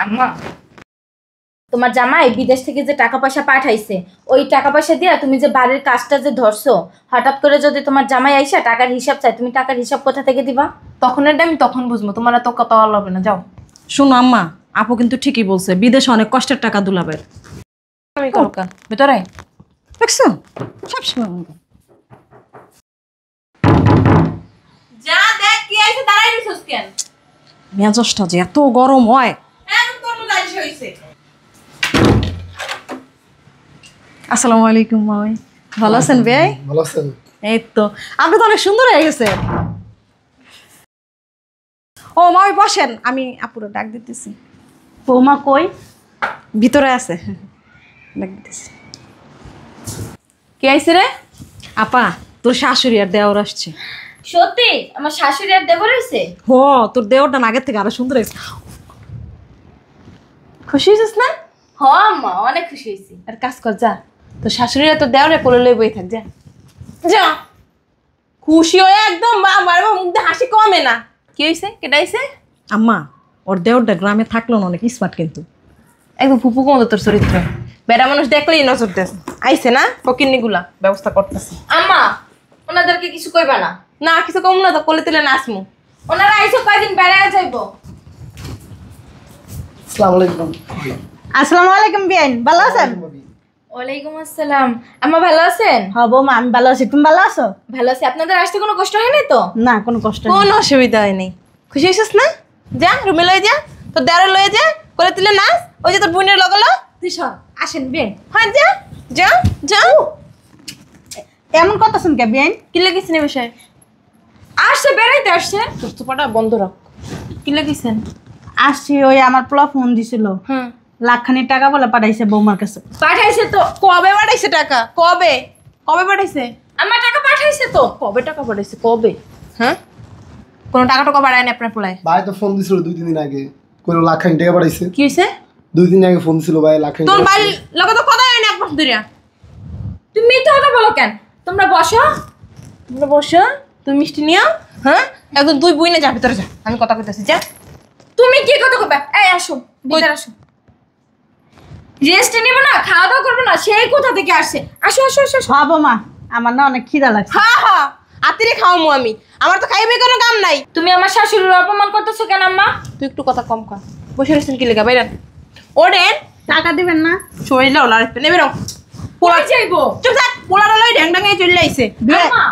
আম্মা, তোমার জামাই বিদেশ থেকে যে টাকা পয়সা পাঠাইছে, ওই টাকা পয়সা দিয়ে তুমি যে বাড়ির কাজটা যে ধরছো, হঠাৎ করে যদি তোমার জামাই আইসা টাকার হিসাব চাই, তুমি টাকার হিসাব কোথা থেকে দিবা? তখন এটা আমি তখন বুঝবো, তোমার তো কত লাগবে না। যাও। শোনো আম্মা, আপু কিন্তু ঠিকই বলছে, বিদেশে অনেক কষ্টের টাকা দুলাবের। আমি কালকা ভিতরে দেখছো সবসময় যা দেখ কি আইছে, দাঁড়াই রইছস কেন? মেজাজটা যে এত গরম হয়। এখন তোর মধ্যে আইছে হইছে। আসসালামু আলাইকুম মাই, ভালো আছেন ভাই? ভালো আছেন? এই তো, আপনি তো অনেক সুন্দর হয়ে গেছে। ও মাই বসেন, আমি আপুরে ডাক দিতেছি। বৌমা কই? ভিতরে আছে, ডাক দিতেছি। কি আইছে রে? আপা, তোর শাশুড়ি আর দেওর আসছে। সত্যি? আমার শাশুড়ি আর দেবর হইছে? হো, তোর দেওরটা না আগের থেকে আরো সুন্দর হয়েছে। খুশি হইছিস না? হ আম্মা, অনেক খুশি হয়েছি। আর কাজ কর, যা তোর শাশুড়িরা তো দেওরে কোলে লই বই থাক, যা যা। খুশি হয়ে একদম আমার মুখ দিয়ে হাসি কমে না। কি হইছে? কেটা আইছে? আম্মা, ওর দেওরটা গ্রামে থাকলো না, অনেক স্মার্ট কিন্তু। একদম ফুপু কমতো তোর চরিত্র। বেড়া মানুষ দেখলেই নজর দেস। আইছে না ফকিন্নিগুলা, ব্যবস্থা করতেছি। আম্মা, ওনাদেরকে কিছু কইবা না। না কিছু কম না তো, কোলে তুলে নাচমু। ওনারা আইসো কয়দিন বেড়ায় যাইবো। আসসালামু আলাইকুম। আসসালামু আলাইকুম বিয়ান, ভালো আছেন? ওয়ালাইকুম আসসালাম। আম্মা ভালো আছেন? হ্যাঁ বৌমা, আমি ভালো আছি, তুমি ভালো আছো? ভালো আছি। আপনাদের আসতে কোনো কষ্ট হয়নি তো? না, কোনো কষ্ট নেই। কোনো অসুবিধা হয়নি। খুশি হইছিস না? যা রুমে লয়ে যা, তোর দেওরে লয়ে যা, কোলে তুলে নাচ। ওই যে তোর বোনের লগলো আসেন বেন। হ্যাঁ যা যা যা। এমন করতেছেন কে বিয়ান? কি লেগেছেন এই বিষয়ে? আসছে, বেড়াইতে আসছে। তোর চোপাটা বন্ধ রাখ। কি লেগেছেন? আসছি, ওই আমার পোলা ফোন দিছিল, হ্যাঁ লাখখানি টাকা বলে পাঠাইছে বৌমার কাছে। পাঠাইছে তো। কবে পাঠাইছে টাকা? কবে কবে পাঠাইছে? আমার টাকা পাঠাইছে তো। কবে টাকা পাঠাইছে? কবে? হ্যাঁ, কোনো টাকা টাকা বাড়ায়নি আপনার পোলায়? ভাই তো ফোন দিছিল 2-3 দিন আগে, কইলো লাখখানি টাকা পাঠাইছে। কি হয়েছে? 2 দিন আগে ফোন দিছিল ভাই, লাখখানি তোর টাকা বাড়ির লোক তো কথা হয় না এক মাস ধরে। তুমি মিথ্যা কথা বলো কেন? তোমরা বসো। তোমরা বসো, তুমি মিষ্টি নিও। হ্যাঁ, একদম দুই বই না, যা ভিতরে যা, আমি কথা কইতেছি, যা। তুমি কি কথা কইবা? এই আসো, ভিতরে আসো। রেস্ট নিব না, খাওয়া দাওয়া করবো না, সেই কোথা থেকে আসছে? আসো আসো আসো আসো। হ্যাঁ বৌমা, আমার না অনেক খিদা লাগছে। হ্যাঁ হ্যাঁ, আতিরে খাওয়ামু আমি, আমার তো খাইবে কোনো কাম নাই। তুমি আমার শাশুড়ির অপমান করতেছো কেন আম্মা? তুই একটু কথা কম কর। বসে রয়েছেন কি লেগা? Byron Oren. টাকা দিবেন না? শরীরটা ওলা রাখবে নেবে রো। পোলা যাইবো। চুপ থাক, পোলাটা লই ঢ্যাং ঢ্যাঙে চলে আইছে। আম্মা,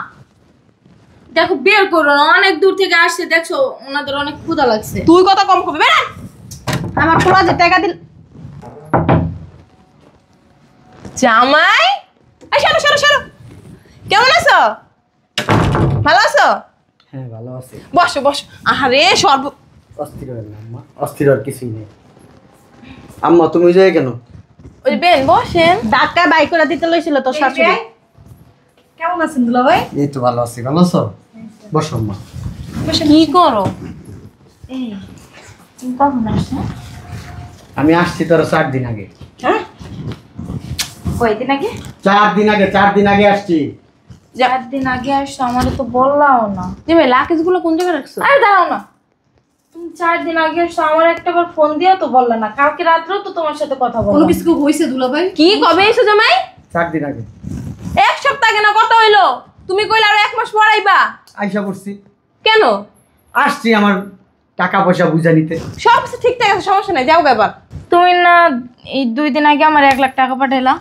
দেখো বের করো না, অনেক দূর থেকে আসছে, দেখছো ওনাদের অনেক ক্ষুধা লাগছে। তুই কথা কম কবি, বেরান। আমার পোলা যে টাকা দিল। জামাই, এই সরো সরো সরো। কেমন আছো? ভালো আছো? হ্যাঁ ভালো আছি। বসো বসো। আহারে সর্ব অস্থির হবেন না আম্মা, অস্থির আর কিছুই নেই। আম্মা তুমি যাই কেন? ওই বেন বসেন। ডাক্তার বাই করে দিতে লইছিল তোর শাশুড়ি। কেমন আছেন দুলা ভাই? এই তো ভালো আছি। ভালো আছো? বসো আম্মা। কি করো? এই তুমি কখন আসছো? আমি আসছি তোর 4 দিন আগে। হ্যাঁ, কয়দিন আগে? 4 দিন আগে, 4 দিন আগে আসছি। 4 দিন আগে আসছো, আমারে তো বললাও না। জামাই লাকেজ গুলো কোন জায়গায় রাখছো? আরে দাঁড়াও না, তুমি 4 দিন আগে আসছো, আমার একটাবার ফোন দিও তো বললা না। কালকে রাত্রেও তো তোমার সাথে কথা বললাম। কোনো কিছু হয়েছে দুলা ভাই? কি কবে এসো জামাই? 4 দিন আগে এক সপ্তাহ কেন, কত হইলো? তুমি কইলা আর 1 মাস পর আইবা। আইসা পড়ছি। কেন? আসছি আমার টাকা পয়সা বুঝা নিতে। সব কিছু ঠিকঠাক আছে, সমস্যা নাই, যাও ব্যাপার। তুমি না এই 2 দিন আগে আমার 1 লাখ টাকা পাঠাইলা?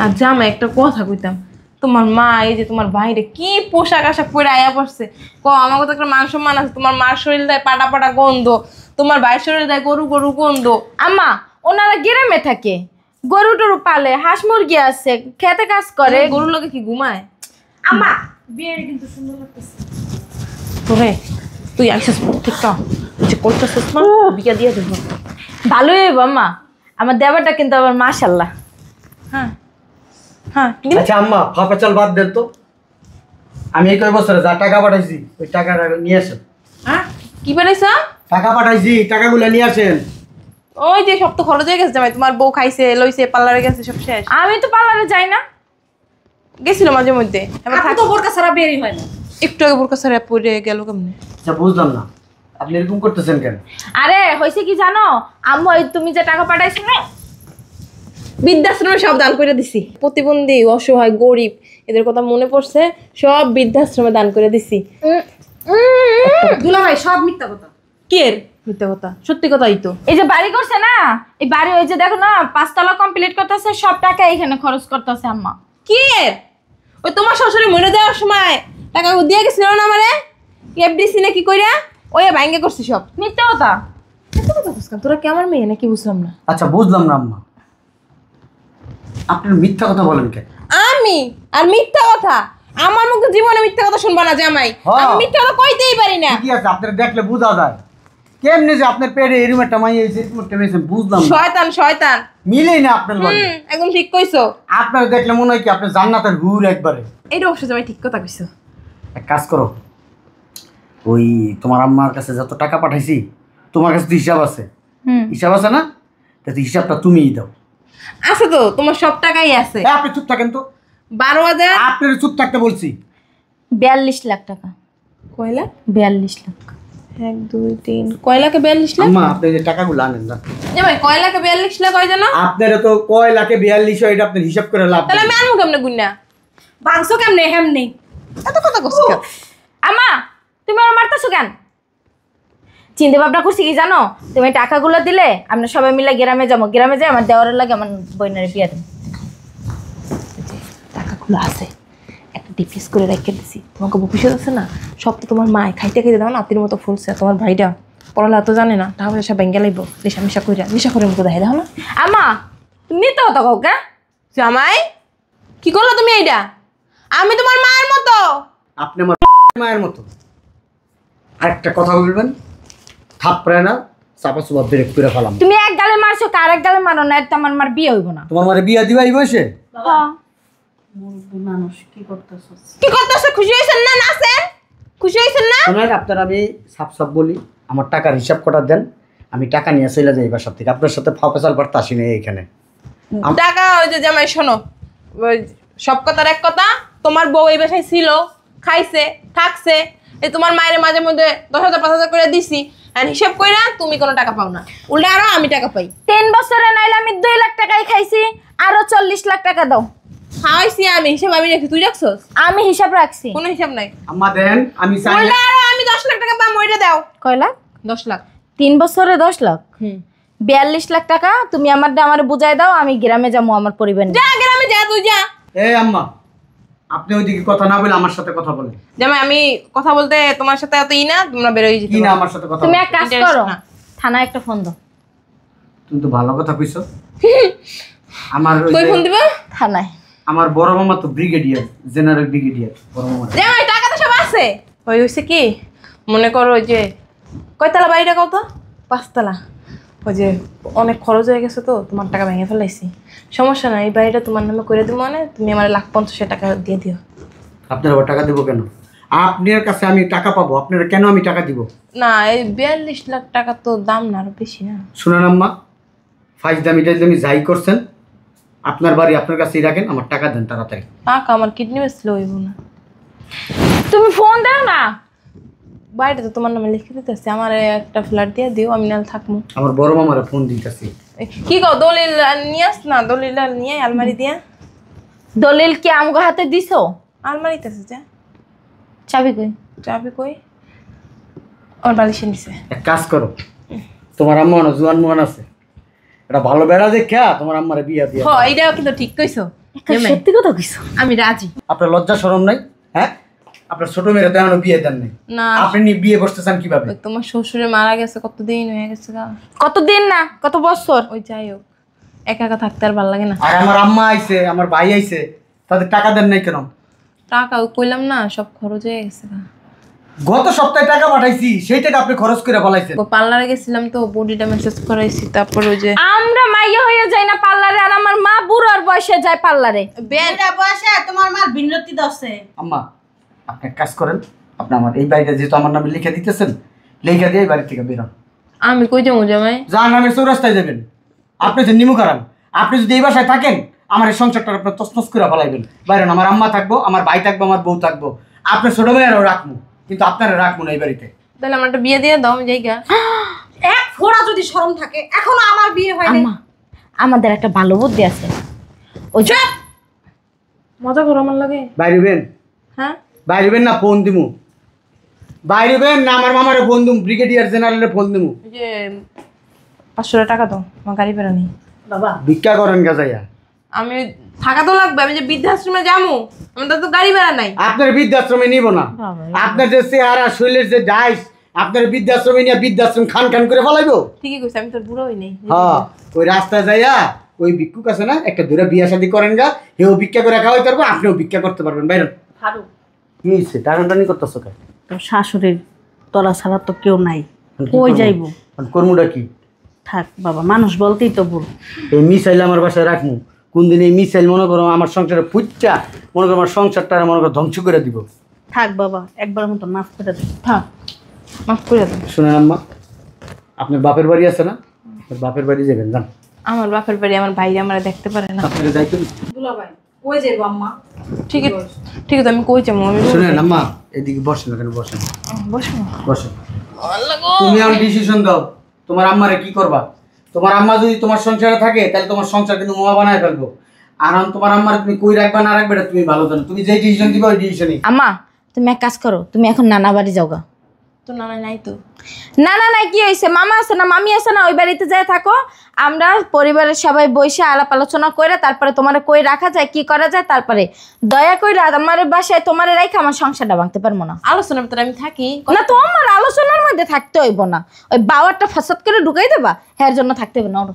আর জামাই একটা কথা কইতাম, তোমার মা এই যে তোমার বাইরে কি পোশাক আশাক পরে আয়া পড়ছে, আমাকে তো একটা মান সম্মান আছে। তোমার মার শরীর দেয় পাটা পাটা গন্ধ, তোমার ভাইয়ের শরীর দেয় গরু গরু গন্ধ। আম্মা, ওনারা গ্রামে থাকে, গরু টরু পালে, হাঁস মুরগি আছে, খেতে কাজ করে। গরুর লোকে কি ঘুমায়? আম্মা, বিয়ের কিন্তু সুন্দর লাগতেছে। তোরে তুই আইসিস প্রত্যেকটা যে কইতেছিস না, বিয়া দিয়ে দেবো। ভালোই হইব আম্মা, আমার দেবারটা কিন্তু আবার মাশাআল্লাহ। হ্যাঁ হ্যাঁ। আচ্ছা আম্মা, ফাঁপা চাল বাদ দেন তো। আমি এই কয় বছরে যা টাকা পাঠাইছি ওই টাকাটা নিয়ে আসেন। হ্যাঁ, কি বানাইছ? টাকা পাঠাইছি, টাকাগুলো নিয়ে আসেন। ওই যে সব তো খরচ হয়ে গেছে জামাই, তোমার বউ খাইছে লইছে পার্লারে গেছে, সব শেষ। আমি তো পার্লারে যাই না। গেছিল মাঝে মধ্যে, এবার আপু তো বোরকা ছাড়া বেরই হয় না। একটু আগে বোরকা ছাড়া পরে গেল কেমনে? আচ্ছা বুঝলাম না, আপনি এরকম করতেছেন কেন? আরে হয়েছে কি জানো, আম্মু ওই তুমি যে টাকা পাঠাইছো না, বৃদ্ধাশ্রমে সব দান করে দিছি। প্রতিবন্ধী, অসহায়, গরিব এদের কথা মনে পড়ছে, সব বৃদ্ধাশ্রমে দান করে দিছি। দুলা ভাই সব মিথ্যা কথা। কি এর মিথ্যা কথা? সত্যি কথাই তো। এই যে বাড়ি করছে না, এই বাড়ি ওই যে দেখো না 5 তলা কমপ্লিট করতেছে, সব টাকা এখানে খরচ করতেছে আম্মা। কি এর? ওই তোমার শ্বশুরে মরে যাওয়ার সময় টাকা দিয়ে গেছিল না আমারে, এফডিসি না কি কইরা ওই ভাঙ্গে করছে সব। মিথ্যা কথা। মিথ্যা কথা বুঝলাম, তোরা কি আমার মেয়ে নাকি? বুঝলাম না। আচ্ছা বুঝলাম না আম্মা, আপনি মিথ্যা কথা বলেন কেন? আমি আর মিথ্যা কথা? আমার মুখে জীবনে মিথ্যা কথা শুনবা না জামাই। হ্যাঁ। আমি মিথ্যা কথা কইতেই পারি না। কি আছে আপনার দেখলে বোঝা যায় কেমনে যে আপনার পেটে এরকম একটা মাই এসে এরকম একটা মেয়ে এসে বুঝলাম না। শয়তান শয়তান। মিলেই না আপনার লগে। একদম ঠিক কইছো। আপনার দেখলে মনে হয় কি আপনি জান্নাতের হুর একবারে। এইটা অবশ্য জামাই ঠিক কথা কইছো। এক কাজ করো, ওই তোমার আম্মার কাছে যত টাকা পাঠাইছি তোমার কাছে তো হিসাব আছে, হিসাব আছে না? তো হিসাবটা তুমিই দাও। আছে তো, তোমার সব টাকাই আছে। আপনি চুপ থাকেন তো, 12,000। আপনার চুপ থাকতে বলছি। 42 লাখ টাকা। কয়লা? 42 লাখ। 1 2 3 কয়লাকে 42 লাখ? আম্মা আপনি যে টাকাগুলো আনেন না, জামাই কয়লাকে 42 লাখ হয় জানো? আপনার তো কয় লাখে 42 এটা আপনার হিসাব করে লাভ তাহলে নেই। আমি আনবো কেমনে গুন্না? বাংসো কেমনে হেমনি? এত কথা কইছো কেন? আম্মা তুমি আমার মারতেছো কেন? চিন্তা ভাবনা করছি কি জানো, তুমি টাকাগুলো দিলে আমরা সবাই মিলে গ্রামে যাবো, গ্রামে যাই আমার দেওয়ারের লাগে আমার বোনের বিয়ে দেবো। টাকাগুলো আছে, একটা ডিপিএস করে রেখে দিছি। তোমাকে ভবিষ্যৎ আছে না, সব তো তোমার মায় খাইতে খাইতে দাও না, আত্মীর মতো ফুলছে। তোমার ভাইটা পড়ালা তো জানে না, টাকা পয়সা ব্যাঙ্গে লাগব, নেশা মিশা কইরা নেশা করে মতো দেখাই দাও না। আম্মা তুমি মিথ্যা কথা কও কে? জামাই কি করলো তুমি এইটা? আমি তোমার মায়ের মতো। আপনি আমার মায়ের মতো। আরেকটা কথা বলবেন, থাপড়ে না চাপা চুপা ব্রেক করে ফেলাম। তুমি এক গালে মারছো, আর এক গালে মারো না, এতে আমার বিয়ে হইব না। তোমার মারে বিয়া দিবা এই বয়সে? হ্যাঁ। মানুষ কি করতেছস? কি করতেছ? খুশি হয়েছেন না? নাচেন? খুশি হয়েছেন না? শোনেন, আপনার আমি সাপ সাপ বলি, আমার টাকার হিসাব কটা দেন, আমি টাকা নিয়ে চলে যাই বাসার থেকে। আপনার সাথে ফাঁপেসাল পারতে আসি না এখানে। টাকা ওই যে জামাই শোনো, ওই সব কথার এক কথা, তোমার বউ এই বাসায় ছিল, খাইছে, থাকছে, এই তোমার মায়ের মাঝে মধ্যে 10,000 5,000 করে দিছি, আর হিসাব কইরা তুমি কোনো টাকা পাও না, উল্টা আরো আমি টাকা পাই। 3 বছরে নাইলে আমি 2 লাখ টাকাই খাইছি, আরো 40 লাখ টাকা দাও। খাওয়াইছি আমি, হিসাব আমি রাখি, তুই রাখছস? আমি হিসাব রাখছি। কোনো হিসাব নাই। আম্মা দেন, আমি চাই উল্টা আরো আমি 10 লাখ টাকা পাম, ওইটা দাও। কয় লাখ? 10 লাখ। 3 বছরে 10 লাখ। 42 লাখ টাকা তুমি আমার বুঝাই দাও, আমি গ্রামে যাবো আমার পরিবার নিয়ে। যা গ্রামে যা, তুই যা। এই আম্মা, আপনি ওইদিকে কথা না বলে আমার সাথে কথা বলেন। জামাই আমি কথা বলতে তোমার সাথে এত না, তোমরা বের হয়ে যেতে কি না পারো। আমার সাথে কথা তুমি বলেন? এক কাজ Interest করো, না। থানায় একটা ফোন দাও। তুমি তো ভালো কথা কইছো। আমার ওই কই যে- ফোন দিবা? থানায়। আমার বড় মামা তো ব্রিগেডিয়ার, জেনারেল ব্রিগেডিয়ার বড় মামা। জামাই টাকা তো সব আছে। ওই হইছে কি, মনে করো ওই যে কয়তলা বাড়িটা কত? 5 তলা। ওই যে অনেক খরচ হয়ে গেছে তো, তোমার টাকা ভেঙে ফেলাইছি। সমস্যা নাই, এই বাড়িটা তোমার নামে করে দিব, মানে তুমি আমার 1,50,000 টাকা দিয়ে দিও। আপনার আবার টাকা দেবো কেন? আপনার কাছে আমি টাকা পাবো, আপনারা কেন আমি টাকা দিব? না, এই 42 লাখ টাকা তো দাম না, আরো বেশি না? শুনেন আম্মা, ফাইজদামি টাইজদামি যাই করছেন, আপনার বাড়ি আপনার কাছেই রাখেন, আমার টাকা দেন তাড়াতাড়ি। টাকা আমার কিডনি বেচলে হইব না। তুমি ফোন দাও না। বাড়িটা তো তোমার নামে লিখে দিতেছে, আমার একটা ফ্ল্যাট দিয়ে দিও, আমি নাহলে থাকবো। আমার বড় মামারা ফোন দিতেছি। কি কও, দলিল নিয়ে আস না, দলিল নিয়ে আলমারি দিয়া। দলিল কি আমগো হাতে দিছো? আলমারিতে আছে যা। চাবি কই? চাবি কই? আমার বালিশে নিছে। এক কাজ করো, তোমার আম্মা না জুয়ান মুয়ান আছে, এটা ভালো বেড়া দেখা তোমার আম্মারে বিয়া দিয়ে হ, এইটাও কিন্তু ঠিক কইছো। সত্যি কথা কইছো? আমি রাজি। আপনার লজ্জা শরম নাই? হ্যাঁ, আপনার ছোট মেয়েরা তো এখনো বিয়ে দেন নাই, না, আপনি নিয়ে বিয়ে বসতেছেন কিভাবে? ওই তোমার শ্বশুরে মারা গেছে কতদিন হয়ে গেছে গা। কতদিন না, কত বছর? ওই যাই হোক, একা একা থাকতে আর ভালো লাগে না। আর আমার আম্মা আইছে, আমার ভাই আইছে, তাদের টাকা দেন নাই কেন? টাকা ওই কইলাম না, সব খরচ হয়ে গেছে গা। গত সপ্তাহে টাকা পাঠাইছি, সেই টাকা আপনি খরচ করে ফেলাইছেন। পার্লারে গেছিলাম তো, বডিটা মেসেজ করাইছি, তারপর ওই যে আমরা মাইয়া হয়ে যাই না পার্লারে, আর আমার মা বুড়োর বয়সে যায় পার্লারে। বেটা বয়সে তোমার মার ভিন্নতি দছে। আম্মা আপনি এক কাজ করেন, আপনি আমার এই বাড়িটা যেহেতু আমার নামে লিখে দিতেছেন, লিখে দিয়ে এই বাড়ি থেকে বেরোন। আমি কই যাবো জামাই? যার নামে চৌরাস্তায় যাবেন, আপনি যে নিমু খারান, আপনি যদি এই বাসায় থাকেন, আমার এই সংসারটা আপনার তছনছ করে ফেলাইবেন। বাইরেন, আমার আম্মা থাকবো, আমার ভাই থাকবো, আমার বউ থাকবো, আপনার ছোট ভাইয়ারও রাখবো, কিন্তু আপনারা রাখবো না এই বাড়িতে। তাহলে আমার একটা বিয়ে দিয়ে দাও, আমি জায়গা। এক ফোঁড়া যদি শরম থাকে, এখনো আমার বিয়ে হয়নি। আম্মা আমাদের একটা ভালো বুদ্ধি আছে। ওই যে মজা করো আমার লাগে। বাইরেবেন হ্যাঁ, বাইরেবেন না ফোন দিমু, বাইরেবেন না আমার মামারে ফোন দিমু, ব্রিগেডিয়ার জেনারেলের ফোন দিমু। ওই যে 500 টাকা দাও, আমার গাড়ি বেড়া নেই। বাবা ভিক্ষা করেন গাজাইয়া। আমি থাকা তো লাগবে, আমি যে বৃদ্ধাশ্রমে যাবো, আমাদের তো গাড়ি বেড়া নাই। আপনার বৃদ্ধাশ্রমে নিব না, আপনার যে চেহারা শৈলের যে ডাইস, আপনার বৃদ্ধাশ্রমে নিয়ে বৃদ্ধাশ্রম খান খান করে ফেলাইবো। ঠিকই কইছে, আমি তোর বুড়ো হই নাই। হ্যাঁ, ওই রাস্তায় যাইয়া ওই ভিক্ষুক আছে না, একটা দূরে বিয়া শাদী করেন গা, হেও ভিক্ষা করে খাওয়াইতে পারবো, আপনিও ভিক্ষা করতে পারবেন। বাইরেন। ফারুক, কি হয়েছে টানাটানি করতেছো কে? তোর শাশুড়ির তলা ছাড়া তো কেউ নাই, কই যাইবো? কর্মটা কি? থাক বাবা, মানুষ বলতেই তো ভুল। এই মিসাইল আমার বাসায় রাখবো, কোন দিন এই মিসাইল মনে করো আমার সংসারে ফুটটা, মনে করো আমার সংসারটা মনে করো ধ্বংস করে দিব। থাক বাবা, একবার মতো মাফ করে দে। থাক, মাফ করে দাও। শুনেন আম্মা, আপনার বাপের বাড়ি আছে না, আপনার বাপের বাড়ি যাবেন যান। আমার বাপের বাড়ি, আমার ভাই আমার দেখতে পারে না। আপনার দায়িত্ব। দুলা ভাই, কই যাইবো আম্মা? ঠিক আছে, ঠিক আছে, আমি কই যাবো, আমি শুনেন আম্মা, এদিকে বসেন, এখানে বসেন, বসবো। বসেন। তুমি এখন ডিসিশন দাও, তোমার আম্মারে কি করবা। তোমার আম্মা যদি তোমার সংসারে থাকে, তাহলে তোমার সংসার কিন্তু মোয়া বানায় ফেলবো। আর এখন তোমার আম্মারে তুমি কই রাখবা না রাখবে এটা তুমি ভালো জানো, তুমি যে ডিসিশন দিবা ওই ডিসিশনই। আম্মা তুমি এক কাজ করো, তুমি এখন নানা বাড়ি যাও গা। তো নানা নাই তো। না না না, কি হয়েছে? মামা আছে না, মামি আছে না, ওই বাড়িতে যায় থাকো। আমরা পরিবারের সবাই বসে আলাপ আলোচনা করে তারপরে তোমার কই রাখা যায়, কি করা যায়, তারপরে দয়া করে আমার বাসায় তোমার রাখা আমার সংসারটা ভাঙতে পারবো না। আলোচনার ভিতরে আমি থাকি। না তোমার আলোচনার মধ্যে থাকতে হইব না, ওই বাওয়ারটা ফাসাদ করে ঢুকাই দেবা, হ্যাঁ জন্য থাকতে হবে না। ওরো।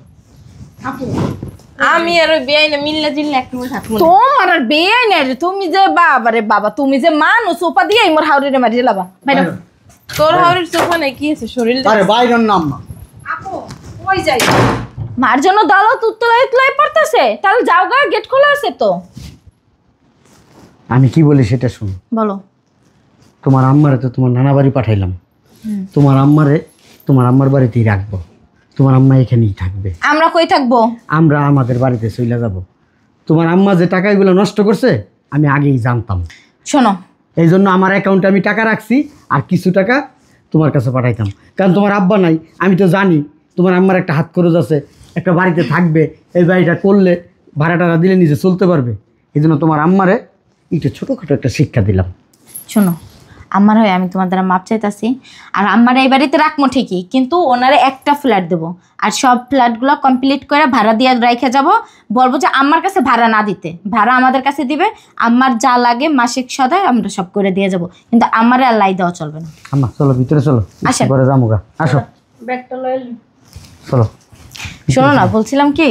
আমি আর ওই বেআইনে মিল্লা জিল্লা একটু থাকবো না। তোমার আর বেয়ে নেই রে, তুমি যে বাবা রে বাবা, তুমি যে মানুষ উপা দিয়ে মোর হাউরি রে মারি লাবা। ম্যাডাম তোর হাওড়ির সোফা নেই, কি আছে শরীর? আরে বাইরের না আম্মা। আপু, কই যাই? মার জন্য দালত উত্তলাই উত্তলাই পড়তেছে, তাহলে যাও গা, গেট খোলা আছে তো। আমি কি বলি সেটা শুনো। বলো। তোমার আম্মারে তো তোমার নানা বাড়ি পাঠাইলাম, তোমার আম্মারে তোমার আম্মার বাড়িতেই রাখবো, তোমার আম্মা এখানেই থাকবে। আমরা কই থাকবো? আমরা আমাদের বাড়িতে চলে যাব। তোমার আম্মা যে টাকাগুলো নষ্ট করছে আমি আগেই জানতাম, শোনো, এই জন্য আমার অ্যাকাউন্টে আমি টাকা রাখছি, আর কিছু টাকা তোমার কাছে পাঠাইতাম। কারণ তোমার আব্বা নাই, আমি তো জানি তোমার আম্মার একটা হাত খরচ আছে, একটা বাড়িতে থাকবে, এই বাড়িটা করলে ভাড়া টাড়া দিলে নিজে চলতে পারবে। এই জন্য তোমার আম্মারে একটু ছোটোখাটো একটা শিক্ষা দিলাম। শোনো, আমার হয় আমি তোমার দ্বারা মাপ চাইতাছি, আর আমার এই বাড়িতে রাখবো ঠিকই, কিন্তু ওনারে একটা ফ্ল্যাট দেবো, আর সব ফ্ল্যাটগুলো কমপ্লিট করে ভাড়া দিয়ে রেখে যাব। বলবো যে আমার কাছে ভাড়া না দিতে, ভাড়া আমাদের কাছে দিবে, আমার যা লাগে মাসিক সদায় আমরা সব করে দিয়ে যাব, কিন্তু আমারে আর লাই দেওয়া চলবে না। আম্মা চলো ভিতরে চলো, আসেন। করে যামুগা, আসো ব্যাগটা লয়ে চলো। শোনো না, বলছিলাম কি,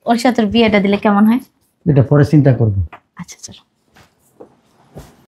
ওর সাথে ওর বিয়েটা দিলে কেমন হয়? এটা পরে চিন্তা করবো। আচ্ছা চলো।